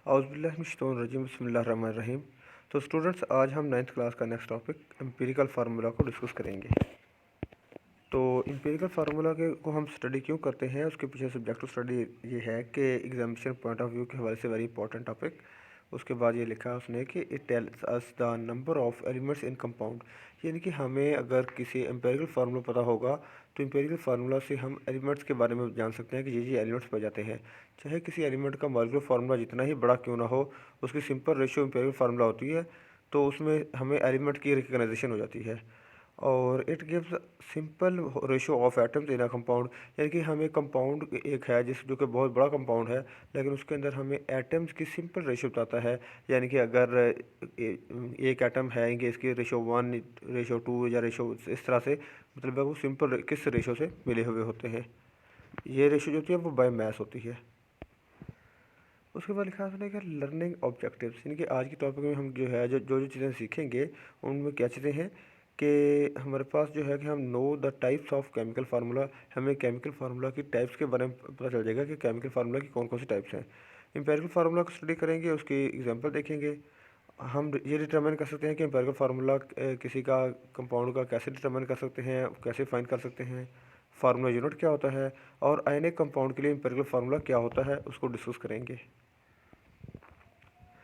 औज़ुबिल्लाहिमिनश्शैतानिर्रजीम बिस्मिल्लाहिर्रहमानिर्रहीम। तो स्टूडेंट्स, आज हम 9th क्लास का नेक्स्ट टॉपिक एम्पिरिकल फार्मूला को डिस्कस करेंगे। तो एम्पिरिकल फार्मूला के को हम स्टडी क्यों करते हैं, उसके पीछे सब्जेक्टिव स्टडी ये है कि एग्जामिनेशन पॉइंट ऑफ व्यू के हवाले से वेरी इंपॉर्टेंट टॉपिक। उसके बाद ये लिखा है उसने कि it tells us the number of elements in compound, यानी कि हमें अगर किसी एम्पिरिकल फार्मूला पता होगा तो एम्पिरिकल फार्मूला से हम एलिमेंट्स के बारे में जान सकते हैं कि ये एलिमेंट्स पाए जाते हैं। चाहे किसी एलिमेंट का मॉलिक्यूलर फार्मूला जितना ही बड़ा क्यों ना हो, उसकी सिंपल रेशियो एम्पिरिकल फार्मूला होती है, तो उसमें हमें एलिमेंट की रिकग्नाइजेशन हो जाती है। और it gives simple ratio of atoms in a compound, यानी कि हमें कंपाउंड एक है जिस जो कि बहुत बड़ा कंपाउंड है, लेकिन उसके अंदर हमें एटम्स की सिंपल रेशो बताता है। यानी कि अगर एक एटम है कि इसकी रेशो 1, रेशो 2 या रेशो इस तरह से, मतलब वो सिंपल किस रेशो से मिले हुए होते हैं। ये रेशो जो होती है वो बाय मैस होती है। उसके बाद लिखा है कि लर्निंग ऑब्जेक्टिव्स, यानी कि आज की टॉपिक में हम जो है जो जो जो चीज़ें सीखेंगे उनमें क्या चीज़ें हैं कि हमारे पास जो है कि हम know the types of chemical formula, हमें केमिकल फार्मूला की टाइप्स के बारे में पता चल जाएगा कि केमिकल फार्मूला की कौन कौन सी टाइप्स हैं। एम्पिरिकल फार्मूला को स्टडी करेंगे, उसकी एग्जांपल देखेंगे। हम ये डिटरमाइन कर सकते हैं कि एम्पिरिकल फार्मूला किसी का कंपाउंड का कैसे डिटरमाइन कर सकते हैं, कैसे फाइंड कर सकते हैं, फार्मूला यूनिट क्या होता है, और आयनिक कंपाउंड के लिए एम्पिरिकल फार्मूला क्या होता है उसको डिस्कस करेंगे।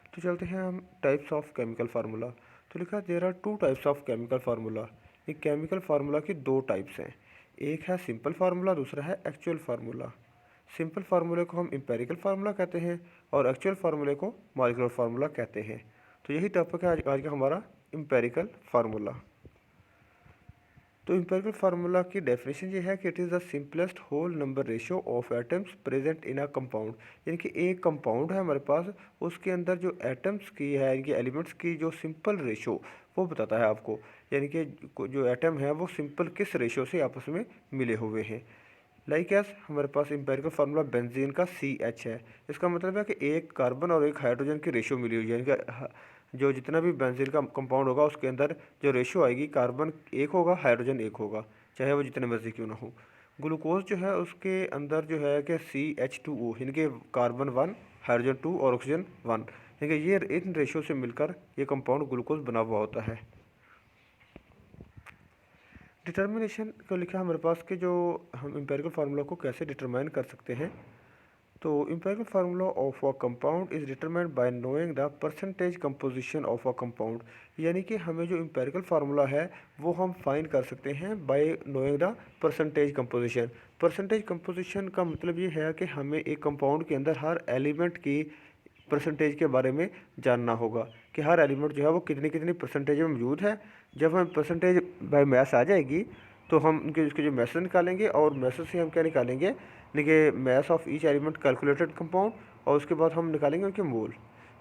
तो चलते हैं हम टाइप्स ऑफ केमिकल फार्मूला। तो लिखा there are 2 types of chemical formula. ये केमिकल फार्मूला की 2 टाइप्स हैं, एक है सिंपल फार्मूला, दूसरा है एक्चुअल फार्मूला। सिंपल फार्मूले को हम एम्पिरिकल फार्मूला कहते हैं और एक्चुअल फार्मूले को मॉलिक्यूलर फार्मूला कहते हैं। तो यही टॉपिक है आज का हमारा, एम्पिरिकल फार्मूला। तो एम्पिरिकल फार्मूला की डेफिनेशन ये है कि it is the simplest whole number ratio of atoms present in a compound, यानी कि एक कंपाउंड है हमारे पास, उसके अंदर जो एटम्स की है, यानी कि एलिमेंट्स की जो सिंपल रेशियो वो बताता है आपको, यानी कि जो एटम है वो सिंपल किस रेशियो से आपस में मिले हुए हैं। लाइक एस हमारे पास एम्पिरिकल फार्मूला बेंजीन का CH है। इसका मतलब है कि एक कार्बन और एक हाइड्रोजन की रेशियो मिली हुई है, यानी कि जो जितना भी बेंजीन का कंपाउंड होगा उसके अंदर जो रेशियो आएगी, कार्बन एक होगा, हाइड्रोजन एक होगा, चाहे वो जितने मर्जी क्यों ना हो। ग्लूकोज जो है उसके अंदर जो है कि CH2O, यानी कि कार्बन 1, हाइड्रोजन 2 और ऑक्सीजन 1, यानी कि ये इन रेशियो से मिलकर ये कंपाउंड ग्लूकोज बना हुआ होता है। डिटर्मिनेशन को लिखा हमारे पास कि जो हम एम्पिरिकल फार्मूला को कैसे डिटरमाइन कर सकते हैं। तो empirical formula of a compound is determined by knowing the percentage composition of a compound, यानी कि हमें जो एम्पिरिकल फार्मूला है वो हम फाइंड कर सकते हैं bye knowing the percentage composition. Percentage composition का मतलब ये है कि हमें एक कंपाउंड के अंदर हर एलिमेंट की परसेंटेज के बारे में जानना होगा कि हर एलिमेंट जो है वो कितनी कितनी परसेंटेज में मौजूद है। जब हमें परसेंटेज बाय मैस आ जाएगी तो हम उनके उसके जो मैसेज निकालेंगे, और मैसेज से हम क्या निकालेंगे, देखिए mass of each element calculated compound, और उसके बाद हम निकालेंगे उनके मोल।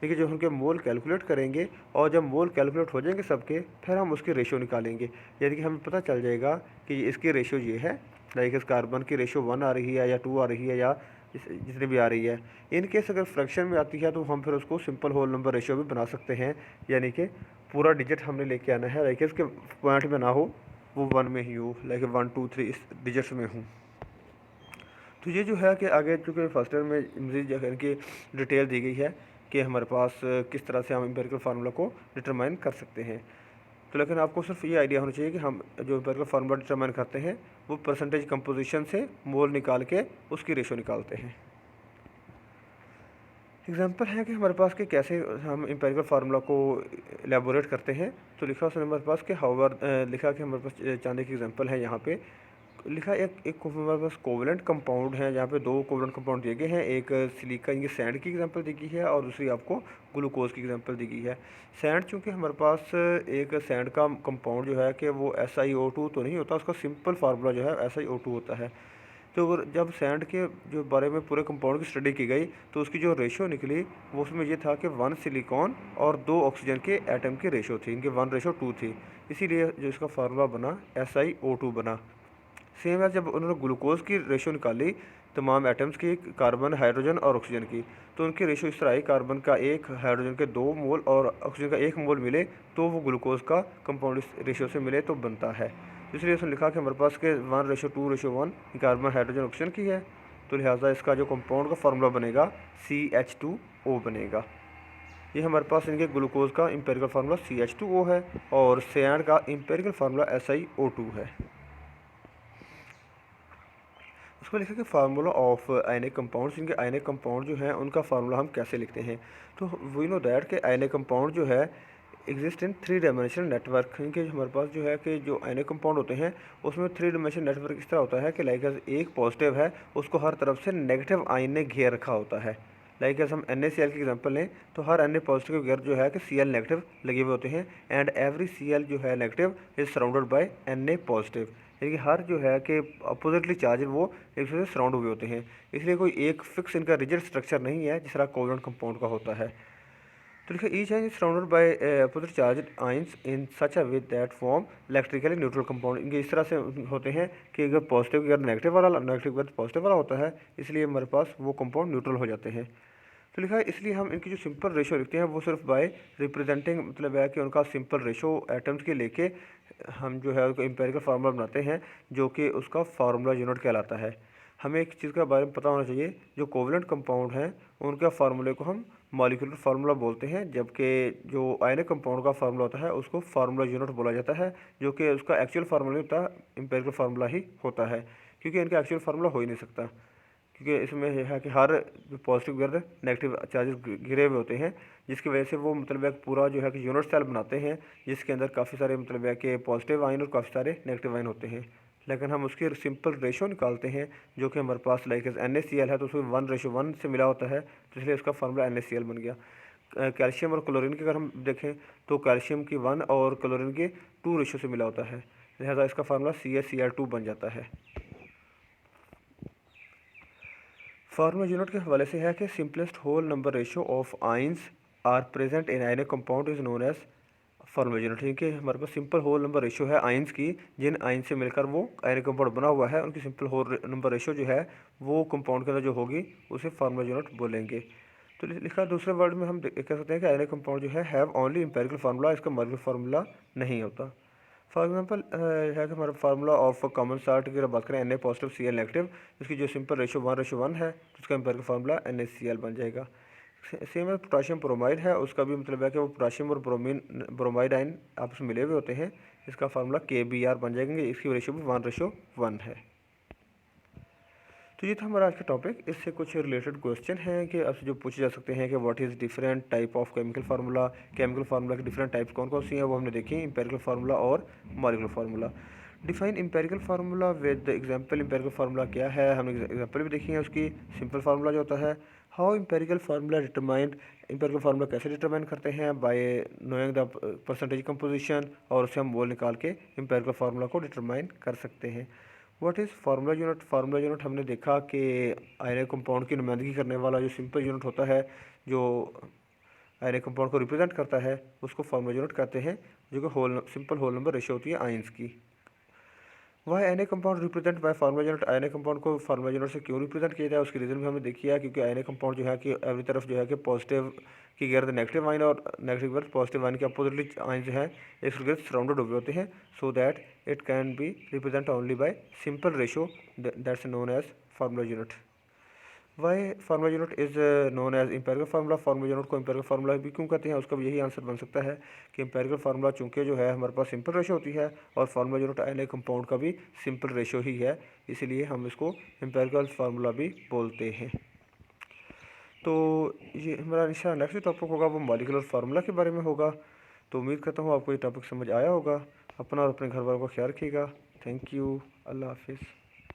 देखिए जो उनके मोल कैलकुलेट करेंगे, और जब मोल कैलकुलेट हो जाएंगे सबके, फिर हम उसकी रेशियो निकालेंगे, यानी कि हमें पता चल जाएगा कि इसकी रेशियो ये है। लाइक इस कार्बन की रेशियो 1 आ रही है या 2 आ रही है या जितनी भी आ रही है। इन केस अगर फ्रैक्शन में आती है तो हम फिर उसको सिंपल होल नंबर रेशियो भी बना सकते हैं, यानी कि पूरा डिजिट हमने लेके आना है, लाइक इसके पॉइंट में ना हो, वो 1 में ही हो, लाइक 1 2 3 इस डिजिट्स में हूँ। तो ये जो है कि आगे चूँकि फर्स्ट ईयर में मज़ीद जो है इनकी डिटेल दी गई है कि हमारे पास किस तरह से हम एम्पिरिकल फार्मूला को डिटरमाइन कर सकते हैं। तो लेकिन आपको सिर्फ ये आइडिया होना चाहिए कि हम जो एम्पिरिकल फार्मूला डिटरमाइन करते हैं वो परसेंटेज कंपोजिशन से मोल निकाल के उसकी रेशो निकालते हैं। एग्जांपल है कि हमारे पास कि कैसे हम एम्पिरिकल फार्मूला को एलेबोरेट करते हैं। तो लिखा उसने हमारे पास कि हाउवर लिखा कि हमारे पास चांदी की एग्जांपल है। यहाँ पे लिखा एक एक हमारे पास कोवलेंट कंपाउंड है, जहाँ पे 2 कोवलेंट कंपाउंड दिए गए हैं, एक सिलिका इनकी सैंड की एग्जांपल दी गई है और दूसरी आपको ग्लूकोज की एग्जांपल दी गई है। सैंड चूँकि हमारे पास एक सैंड का कंपाउंड जो है कि वो SiO2 तो नहीं होता, उसका सिंपल फार्मूला जो है SiO2 होता है। तो अगर जब सैंड के जो बारे में पूरे कंपाउंड की स्टडी की गई तो उसकी जो रेशो निकली वो उसमें ये था कि 1 सिलिकॉन और 2 ऑक्सीजन के एटम की रेशो थी, इनकी 1:2 थी, इसीलिए जो इसका फार्मूला बना SiO2 बना। सेम है जब उन्होंने ग्लूकोज की रेशो निकाली तमाम एटम्स की, कार्बन, हाइड्रोजन और ऑक्सीजन की, तो उनकी रेशो इस तरह आई, कार्बन का 1, हाइड्रोजन के 2 मोल और ऑक्सीजन का 1 मोल मिले तो वो ग्लूकोज का कंपाउंड इस रेशो से मिले तो बनता है। इसलिए उसने लिखा कि हमारे पास के 1:2:1 कार्बन, हाइड्रोजन, ऑक्सीजन की है। तो लिहाजा इसका जो कंपाउंड का फार्मूला बनेगा CH2O बनेगा। ये हमारे पास इनके ग्लूकोज का एम्पिरिकल फार्मूला CH2O है और सियान का एम्पिरिकल फार्मूला SiO2 है। उसमें लिखा कि फार्मूला ऑफ आयनिक कंपाउंड्स, इनके आयनिक कंपाउंड जो हैं उनका फार्मूला हम कैसे लिखते हैं। तो वी नो दैट के आयनिक कंपाउंड जो है एग्जिस्ट इन 3 डायमेंशनल नेटवर्क। इनके हमारे पास जो है कि जो आयनिक कंपाउंड होते हैं उसमें 3 डायमेंशनल नेटवर्क इस तरह होता है कि लाइक एक पॉजिटिव है उसको हर तरफ से नेगेटिव आयन ने घेर रखा होता है। लाइक हम NaCl की एग्जांपल लें तो हर Na पॉजिटिव के घेर जो है कि Cl नेगेटिव लगे हुए होते हैं एंड एवरी Cl जो है negative is surrounded by Na positive, यानी कि हर जो है कि अपोजिटली चार्ज वो एक दूसरे से सराउंड हुए होते हैं। इसलिए कोई एक फिक्स इनका रिजिड स्ट्रक्चर नहीं है जिस तरह कोवलेंट कंपाउंड का होता है। तो लिखा each ion is surrounded by opposite charge ions in such a way that form electrically neutral compound. इनके इस तरह से होते हैं कि अगर पॉजिटिव अगर नेगेटिव वाला नेगेटिव अगर पॉजिटिव वाला होता है इसलिए हमारे पास वो कंपाउंड न्यूट्रल हो जाते हैं। तो लिखा है इसलिए हम इनकी जो सिंपल रेशो लिखते हैं वो सिर्फ बाय रिप्रेजेंटिंग, मतलब है कि उनका सिंपल रेशो एटम्स के लेके हम जो है उसको एम्पिरिकल फार्मूला बनाते हैं जो कि उसका फार्मूला यूनिट कहलाता है। हमें एक चीज़ के बारे में पता होना चाहिए, जो कोवलेंट कंपाउंड हैं उनका फार्मूले को हम मॉलिक्यूलर फार्मूला बोलते हैं, जबकि जो आयनिक कंपाउंड का फार्मूला होता है उसको फार्मूला यूनिट बोला जाता है, जो कि उसका एक्चुअल फार्मूला होता है एम्पिरिकल फार्मूला ही होता है, क्योंकि इनका एक्चुअल फार्मूला हो ही नहीं सकता। क्योंकि इसमें यह है कि हर पॉजिटिव गिर्द नेगेटिव चार्जेस घिरे हुए होते हैं, जिसकी वजह से वो मतलब एक पूरा जो है कि यूनिट सेल बनाते हैं जिसके अंदर काफ़ी सारे मतलब है कि पॉजिटिव आयन और काफ़ी सारे नेगेटिव आयन होते हैं। लेकिन हम उसकी सिंपल रेशो निकालते हैं जो कि हमारे पास लाइक NaCl है तो उसमें 1:1 से मिला होता है, तो इसलिए उसका फार्मूला NaCl बन गया। कैल्शियम और क्लोरीन की अगर हम देखें तो कैल्शियम की 1 और क्लोरीन के 2 रेशो से मिला होता है, लिहाजा इसका फार्मूला CaCl2 बन जाता है। फार्मूला यूनिट के हवाले से है कि simplest whole number ratio of ions are present in ionic compound is known as formula unit. कि हमारे पास सिंपल होल नंबर रेशो है आइंस की, जिन आइन से मिलकर वो आयनिक कंपाउंड बना हुआ है उनकी सिंपल होल नंबर रेशो जो है वो कंपाउंड के अंदर जो होगी उसे फार्मूला यूनिट बोलेंगे। तो लिखा दूसरे वर्ड में हम कह सकते हैं कि आयनिक कंपाउंड जो है हैव ओनली एम्पिरिकल फार्मूला, इसका मॉलिक्यूलर फार्मूला नहीं होता। फॉर एग्जांपल है कि हमारा फार्मूला ऑफ कॉमन साल्ट की अगर बात करें Na पॉजिटिव Cl नेगेटिव, इसकी जो सिंपल रेशो 1:1 है तो उसका एम्पिरिकल फार्मूला NaCl बन जाएगा। सेम है पोटाशियम ब्रोमाइड है, उसका भी मतलब है कि वो पोटाशियम और ब्रोमाइड आयन आपस में मिले हुए होते हैं, इसका फार्मूला KBr बन जाएंगे, इसकी रेशो भी 1:1 है। तो ये था हमारा आज का टॉपिक। इससे कुछ रिलेटेड क्वेश्चन हैं कि आपसे जो पूछे जा सकते हैं कि what is different type of chemical formula, chemical formula की डिफरेंट टाइप्स कौन कौन सी हैं वो हमने देखी, एम्पिरिकल फार्मूला और molecular formula. Define empirical formula with example, empirical formula क्या है हमने एग्जांपल भी देखी है उसकी। सिंपल फार्मूला जो होता है, how empirical formula determined, empirical formula कैसे डिटरमाइन करते हैं, bye knowing the percentage composition, और उससे हम मोल निकाल के एम्पिरिकल फार्मूला को डिटरमाइन कर सकते हैं। What is formula unit, formula unit हमने देखा कि आयनिक कंपाउंड की नुमाइंदगी करने वाला जो सिंपल यूनिट होता है जो आयनिक कंपाउंड को रिप्रेजेंट करता है उसको फार्मूला यूनिट कहते हैं, जो कि सिंपल होल नंबर रेशो होती है आयंस की। वह ionic compound represent by formula unit, ionic compound को फार्मूला यूनिट से क्यों रिप्रेजेंट किया जाए उसकी रीज़न भी हमने देखी है, क्योंकि आयनिक कंपाउंड जो है कि एवरी तरफ जो है कि पॉजिटिव की गिर्द नेगेटिव आयन और नेगेटिव गिर्द पॉजिटिव आयन के अपोजिटली आयन जो है एक गिर्द सराउंडेड हुए होते हैं, so that it can be represent only by simple ratio, that's known as formula unit. Why formula unit is known as empirical formula, formula unit को एम्पिरिकल फार्मूला भी क्यों कहते हैं उसका भी यही आंसर बन सकता है कि एम्पिरिकल फार्मूला चूंकि जो है हमारे पास सिंपल रेशो होती है और फार्मूला यूनिट आयनिक कंपाउंड का भी सिंपल रेशो ही है, इसीलिए हम इसको एम्पिरिकल फार्मूला भी बोलते हैं। तो ये हमारा इंशाल्लाह नेक्स्ट टॉपिक होगा वो मॉलिक्यूलर फार्मूला के बारे में होगा। तो उम्मीद करता हूँ आपको ये टॉपिक समझ आया होगा। अपना और अपने घर वालों का ख्याल रखिएगा। थैंक यू, अल्लाह हाफिज़।